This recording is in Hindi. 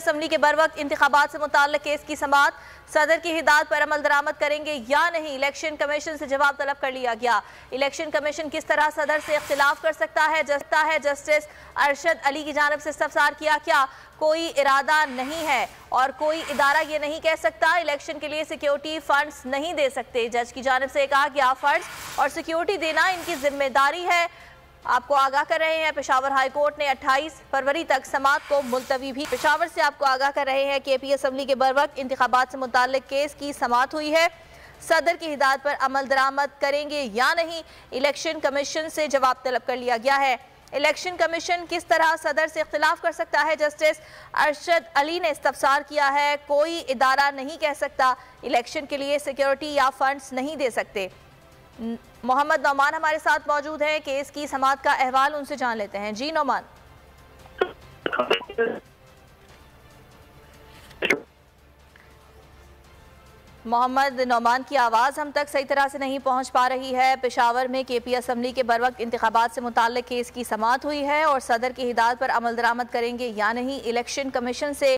असम्बली के बरवक्त इंतखाबात से मुताल्लिक केस की समाअत सदर की हिदायत पर अमल दरामद करेंगे या नहीं, इलेक्शन कमीशन से जवाब तलब कर लिया गया। इलेक्शन कमीशन किस तरह सदर से इख्तिलाफ कर सकता है? जस्टिस अरशद अली की जानिब से इस्तफसार किया, क्या कोई इरादा नहीं है और कोई इदारा ये नहीं कह सकता इलेक्शन के लिए सिक्योरिटी फंड्स नहीं दे सकते। जज की जानिब से कहा गया फंड्स और सिक्योरिटी देना इनकी जिम्मेदारी है। आपको आगाह कर रहे हैं पेशावर हाई कोर्ट ने 28 फरवरी तक समाअत को मुलतवी भी। पेशावर से आपको आगाह कर रहे हैं कि KP असम्बली के बरवक्त इंतखाबात से मुताल्लिक केस की समाअत हुई है। सदर की हिदायत पर अमल दरामद करेंगे या नहीं, इलेक्शन कमीशन से जवाब तलब कर लिया गया है। इलेक्शन कमीशन किस तरह सदर से इख्तिलाफ कर सकता है? जस्टिस अरशद अली ने इस्तफसार किया है, कोई इदारा नहीं कह सकता इलेक्शन के लिए सिक्योरिटी या फंड्स नहीं दे सकते। मोहम्मद नौमान हमारे साथ मौजूद हैं, केस की समाअत का अहवाल उनसे जान लेते हैं। जी नौमान। मोहम्मद नौमान की आवाज़ हम तक सही तरह से नहीं पहुंच पा रही है। पेशावर में KP असम्बली के बरवक्त इंतखाबात से मुताल्लिक केस की समाअत हुई है और सदर की हिदायत पर अमल दरामद करेंगे या नहीं, इलेक्शन कमीशन से